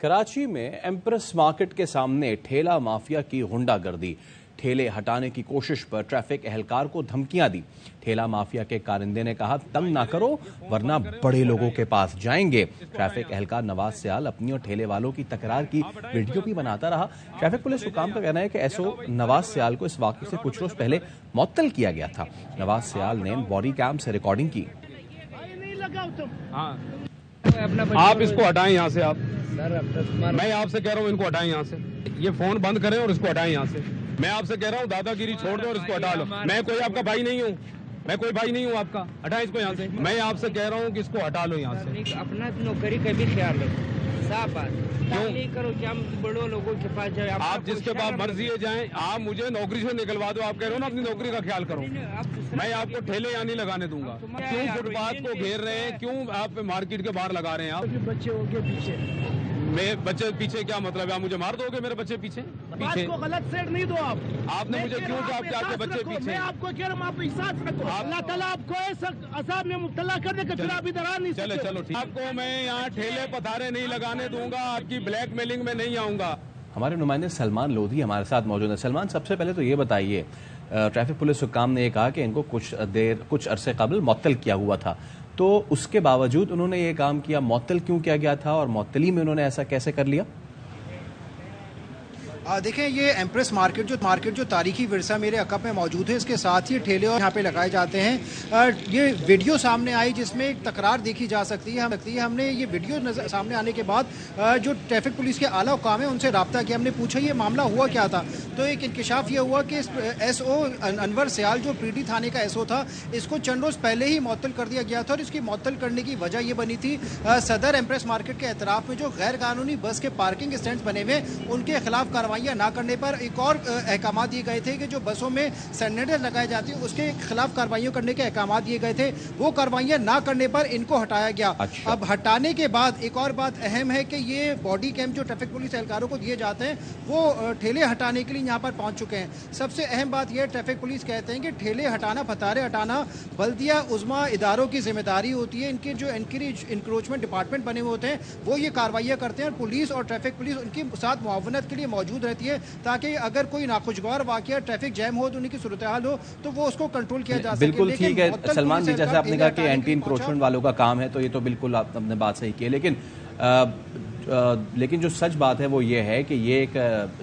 कराची में empress market के सामने ठेला माफिया की गुंडागर्दी। ठेले हटाने की कोशिश पर ट्रैफिक एहलकार को धमकियां दी। ठेला माफिया के कारिंदे ने कहा, तंग ना करो वरना बड़े लोगों के पास जाएंगे। ट्रैफिक एहलकार नवाज सियाल अपनी और ठेले वालों की तकरार की वीडियो भी बनाता रहा। ट्रैफिक पुलिस हुकाम का कहना है कि एसओ नवाज सियाल को इस वाकये से कुछ रोज पहले मुअत्तल किया गया था। नवाज सियाल ने बॉडी कैम से रिकॉर्डिंग की। आप इसको हटाएं यहाँ से। आप मैं आपसे कह रहा हूँ, इनको हटाएं यहाँ से। ये फोन बंद करें और इसको हटाएं यहाँ से। मैं आपसे कह रहा हूँ, दादागिरी छोड़ दो और इसको हटा लो। मैं कोई आपका भाई नहीं हूँ, मैं कोई भाई नहीं हूँ आपका। हटाएं इसको यहाँ से। मैं आपसे कह रहा हूँ कि इसको हटा लो यहाँ से। अपना नौकरी का भी ख्याल रखो, साफ बात। क्यों नहीं करो कि हम बड़ों लोगों के पास जाए। आप जिसके पास मर्जी है जाएं। आप मुझे नौकरी से निकलवा दो। आप कह रहे हो ना अपनी नौकरी का ख्याल करो। मैं आपको ठेले यहाँ नहीं लगाने दूंगा। क्यों फुटपाथ को घेर रहे हैं? क्यों आप मार्केट के बाहर लगा रहे हैं? आप बच्चे हो गए पीछे। मेरे बच्चे पीछे क्या मतलब है? आप मुझे मार दोगे? मेरे बच्चे पीछे बात को गलत सेट नहीं दो आप। आपने मुझे क्यों कहा कि आपके बच्चे पीछे? मैं आपको कह रहा हूँ, आप एहसास रखो। अल्लाह ताला आपको ऐसा अज़ाब में मुब्तला कर देगा, फिर आप इधर आ नहीं सकते। चलो ठीक। आपको मैं यहाँ ठेले पथारे नहीं लगाने दूंगा। आपकी ब्लैक मेलिंग में नहीं आऊंगा। हमारे नुमाइंदे सलमान लोधी हमारे साथ मौजूद है। सलमान, सबसे पहले तो ये बताइए, ट्रैफिक पुलिस हुकाम ने ये कहा कि इनको कुछ अरसे कबल मुअत्तल किया हुआ था, तो उसके बावजूद उन्होंने ये काम किया। मुअत्तल क्यों किया गया था और मुअत्तली में उन्होंने ऐसा कैसे कर लिया? देखें, ये एम्प्रेस मार्केट जो तारीखी विरसा मेरे अकब में मौजूद है, इसके साथ ही ठेले और यहाँ पे लगाए जाते हैं। ये वीडियो सामने आई जिसमें एक तकरार देखी जा सकती है। हमने ये वीडियो सामने आने के बाद जो ट्रैफिक पुलिस के आला हुकाम है उनसे रब्ता किया। हमने पूछा ये मामला हुआ क्या था, तो एक इंकशाफ ये हुआ कि एसओ अनवर सियाल जो पीडी थाने का एसओ था, इसको चंद रोज़ पहले ही मुअत्तल कर दिया गया था। और इसकी मुअत्तल करने की वजह ये बनी थी, सदर एम्प्रेस मार्केट के एतराफ़ में जो गैर कानूनी बस के पार्किंग स्टैंड बने हुए, उनके खिलाफ कार्रवाई ना करने पर एक और अहकाम दिए गए थे कि जो बसों में सैनिटाइजर लगाए जाते हैं उसके खिलाफ कार्रवाइयां करने के अहकाम दिए गए थे। वो कार्रवाइयां ना करने पर इनको हटाया गया। अच्छा। अब हटाने के बाद एक और बात अहम है कि ये बॉडी कैम जो ट्रैफिक पुलिस एहलकारों को दिए जाते हैं वो ठेले हटाने के लिए यहाँ पर पहुंच चुके हैं। सबसे अहम बात यह, ट्रैफिक पुलिस कहते हैं कि ठेले हटाना, फतारे हटाना बल्दिया उज़्मा इदारों की जिम्मेदारी होती है। इनके जो इंक्रोचमेंट डिपार्टमेंट बने हुए होते हैं वो ये कार्रवाइयाँ करते हैं और पुलिस और ट्रैफिक पुलिस उनके साथ मुआवनत के लिए मौजूद रहती है, ताकि अगर कोई नाखुशगवार वाकया ट्रैफिक जैम हो तो उनकी सूरत हाल हो तो वो उसको कंट्रोल किया जा सके। बिल्कुल ठीक है सलमान जी, जैसे आपने कहा कि एंटी इंक्रोचमेंट वालों का काम है, तो ये तो बिल्कुल आपने बात सही की है। लेकिन जो सच बात है वो ये है कि ये एक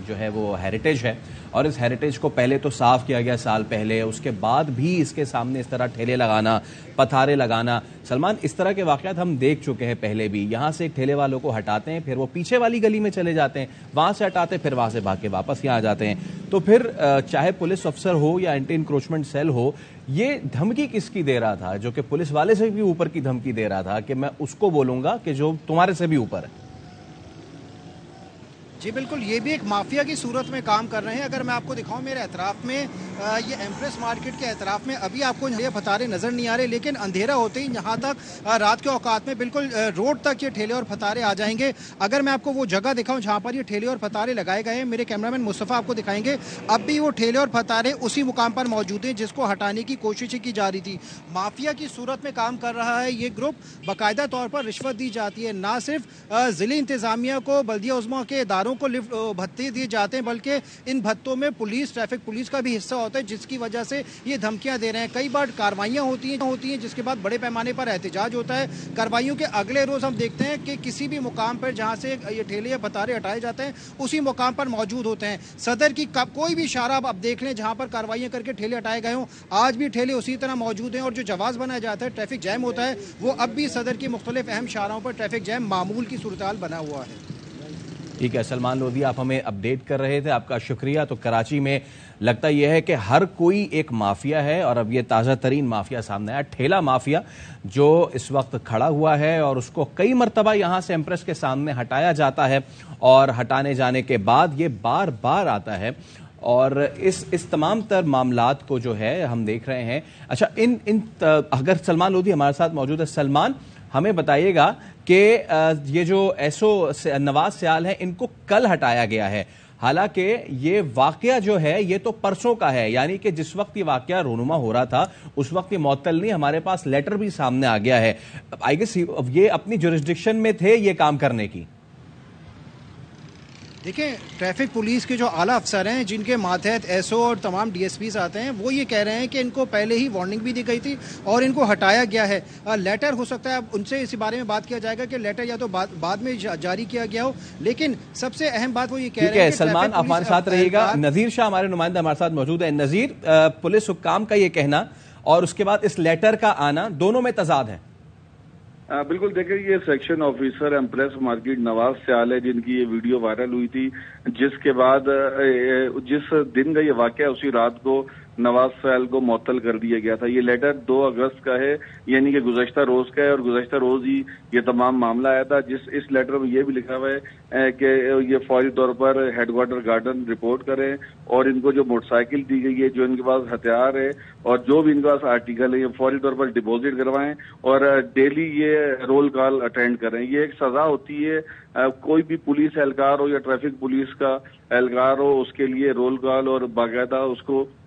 जो है वो हेरिटेज है, और इस हेरिटेज को पहले तो साफ़ किया गया साल पहले, उसके बाद भी इसके सामने इस तरह ठेले लगाना, पथारे लगाना। सलमान, इस तरह के वाक़यात हम देख चुके हैं पहले भी। यहाँ से एक ठेले वालों को हटाते हैं, फिर वो पीछे वाली गली में चले जाते हैं, वहाँ से हटाते हैं, फिर वहाँ से भाग के वापस यहाँ आ जाते हैं। तो फिर चाहे पुलिस अफसर हो या एंटी इंक्रोचमेंट सेल हो, ये धमकी किसकी दे रहा था? जो कि पुलिस वाले से भी ऊपर की धमकी दे रहा था कि मैं उसको बोलूँगा कि जो तुम्हारे से भी ऊपर है। जी बिल्कुल, ये भी एक माफिया की सूरत में काम कर रहे हैं। अगर मैं आपको दिखाऊं, मेरे एतराफ़ में ये एम्प्रेस मार्केट के एतराफ़ में अभी आपको ये फतारे नज़र नहीं आ रहे, लेकिन अंधेरा होते ही यहाँ तक रात के औकात में बिल्कुल रोड तक ये ठेले और फतारे आ जाएंगे। अगर मैं आपको वो जगह दिखाऊं जहाँ पर ये ठेले और फतारे लगाए गए हैं, मेरे कैमरामैन मुस्तफ़ा आपको दिखाएंगे, अब भी वो ठेले और फतारे उसी मुकाम पर मौजूद हैं जिसको हटाने की कोशिश की जा रही थी। माफिया की सूरत में काम कर रहा है ये ग्रुप। बाकायदा तौर पर रिश्वत दी जाती है, ना सिर्फ ज़िली इंतज़ामिया को, बल्दिया उज़्मा के इदारों को लिफ्ट भत्ते दिए जाते हैं, बल्कि इन भत्तों में पुलिस, ट्रैफिक पुलिस का भी हिस्सा होता है, जिसकी वजह से ये धमकियां दे रहे हैं। कई बार कार्रवाइयां होती हैं जिसके बाद बड़े पैमाने पर एहतजाज होता है। कार्रवाइयों के अगले रोज हम देखते हैं कि किसी भी मुकाम पर जहां से ये ठेले या पतारे हटाए जाते हैं उसी मुकाम पर मौजूद होते हैं। सदर की कोई भी इशारा आप देख लें जहां पर कार्रवाइयां करके ठेले हटाए गए हों, आज भी ठेले उसी तरह मौजूद हैं। और जो जवाब बनाया जाता है, ट्रैफिक जैम होता है, वो अब भी सदर की मुख्तलिफ अहम शाहराहों पर ट्रैफिक जैम मामूल की सूरत हाल बना हुआ है। ठीक है सलमान लोधी, आप हमें अपडेट कर रहे थे, आपका शुक्रिया। तो कराची में लगता यह है कि हर कोई एक माफिया है, और अब ये ताज़ा तरीन माफिया सामने आया, ठेला माफिया, जो इस वक्त खड़ा हुआ है और उसको कई मरतबा यहाँ से एम्प्रेस के सामने हटाया जाता है, और हटाने जाने के बाद ये बार बार आता है। और इस तमाम तर मामलात को जो है हम देख रहे हैं। अच्छा, अगर सलमान लोधी हमारे साथ मौजूद है, सलमान हमें बताइएगा कि ये जो एसओ नवाज सियाल है, इनको कल हटाया गया है, हालांकि ये वाकया जो है ये तो परसों का है, यानी कि जिस वक्त ये वाकया रोनुमा हो रहा था उस वक्त ये मुअत्तल नहीं, हमारे पास लेटर भी सामने आ गया है। आई गेस ये अपनी जुरिस्डिक्शन में थे ये काम करने की। دیکھیں ٹریفک پولیس کے جو اعلیٰ افسر ہیں جن کے ماتحت ایس او اور تمام ڈی ایس پیز آتے ہیں وہ یہ کہہ رہے ہیں کہ ان کو پہلے ہی وارننگ بھی دی گئی تھی اور ان کو ہٹایا گیا ہے. لیٹر ہو سکتا ہے اب ان سے اسی بارے میں بات کیا جائے گا کہ لیٹر یا تو بعد میں جاری کیا گیا ہو, لیکن سب سے اہم بات وہ یہ کہہ رہے ہیں کہ سلمان آپ ہمارے ساتھ رہیے گا. نذیر شاہ ہمارے نمائندہ ہمارے ساتھ موجود ہیں. نذیر, پولیس حکام کا یہ کہنا اور اس کے بعد اس لیٹر کا آنا دونوں میں تضاد ہے. بالکل, دیکھیں یہ سیکشن آفیسر ایمپریس مارکیٹ نواز سیال ہے جن کی یہ ویڈیو وائرل ہوئی تھی, جس کے بعد جس دن کا یہ واقعہ اسی رات کو نواز سیال کو معطل کر دیا گیا تھا. یہ لیٹر 2 اگست کا ہے, یعنی کہ گزشتہ روز کا ہے, اور گزشتہ روز ہی یہ تمام معاملہ آیا تھا. اس لیٹر میں یہ بھی لکھا ہوا ہے کہ یہ فوری طور پر ہیڈ کوارٹر گارڈن رپورٹ کریں اور ان کو جو موٹر سائیکل دی گئی ہے, جو ان کے پاس ہتھیار ہے اور جو بھی ان کے پاس آرٹیکل ہے, یہ فوری طور پر ڈپازٹ کروائیں اور ڈیلی یہ رول کال اٹینڈ کریں. یہ ایک سزا ہوتی ہے, کوئی بھی پولیس اہلکار ہو یا ٹریفک پولیس کا اہلکار ہو, اس کے لیے رول کال اور باقاعدہ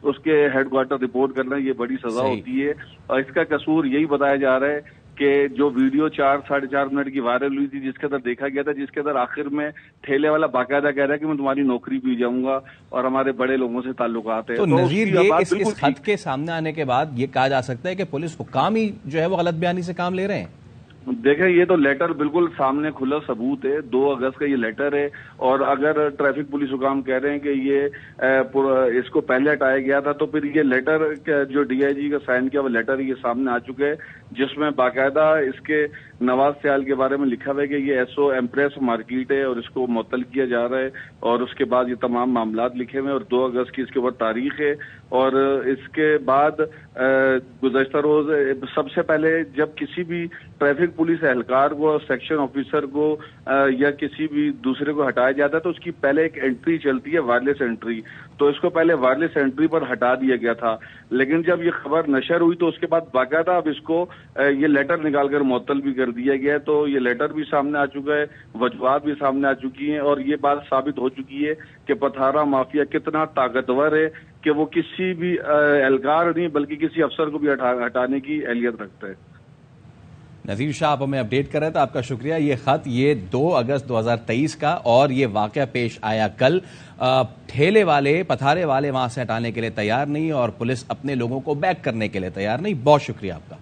اس کے ہیڈ کوارٹر رپورٹ کرنا یہ بڑی سزا ہوتی ہے. اور اس کا قصور یہی بتایا جا رہا ہے کہ جو ویڈیو 4-4.5 منٹ کی وائرل ہوئی تھی, جس کے اندر دیکھا گیا تھا, جس کے اندر آخر میں ٹھیلے والا باقاعدہ کہہ رہا ہے کہ میں تمہاری نوکری بھی جاؤں گا اور ہمارے بڑے لوگوں سے تعلقات ہیں. تو نذیر, یہ اس خط کے سامنے آنے کے بعد یہ کہا جا سکتا ہے کہ پولیس حکام ہی جو ہے وہ غلط بیانی سے کام لے رہے ہیں. دیکھیں یہ تو لیٹر بالکل سامنے کھلا ثبوت ہے, 2 اگست کا یہ لیٹر ہے, اور اگر ٹریفک پولیس حکام کہہ رہے ہیں کہ یہ اس کو پہلے ہٹایا گیا تھا تو پھر یہ لیٹر جو ڈی آئی جی کا سائن کیا وہ لیٹر یہ سامنے آ چکے, جس میں باقاعدہ اس کے نواز سیال کے بارے میں لکھا ہوا ہے کہ یہ ایس او ایمپریس مارکیٹ ہے اور اس کو معطل کیا جا رہا ہے, اور اس کے بعد یہ تمام معاملات لکھے ہوئے, اور 2 اگست کی اس کے اوپر تاریخ ہے. اور اس کے بعد گزشتہ روز سب سے پہلے جب کسی بھی ٹریفک پولیس اہلکار کو, سیکشن آفیسر کو یا کسی بھی دوسرے کو ہٹایا جاتا ہے تو اس کی پہلے ایک انٹری چلتی ہے, وائرلیس انٹری. تو اس کو پہلے وائرلیس انٹری پر ہٹا دیا گیا تھا, لیکن جب یہ خبر نشر ہوئی تو اس کے بعد باقاعدہ اب اس کو یہ لیٹر نکال کر معطل بھی کر دیا گیا. تو یہ لیٹر بھی سامنے آ چکا ہے, وجوہات بھی سامنے آ چکی ہیں, اور یہ بات ثابت ہو چکی ہے کہ پتھارا مافیا کتنا طاقتور ہے کہ وہ کسی بھی اہلکار نہیں بلکہ کسی افسر کو بھی ہٹانے کی اہلیت رکھتا ہے. نذیر شاہ آپ ہمیں اپڈیٹ کر رہے تھے, آپ کا شکریہ. یہ خط یہ 2 اگست 2023 کا, اور یہ واقعہ پیش آیا کل. ٹھیلے والے, پتھارے والے وہاں سے ہٹانے کے لیے تیار نہیں اور پولیس اپنے لوگوں کو بیک کرنے کے لیے تیار نہیں. بہت شکریہ آپ کا.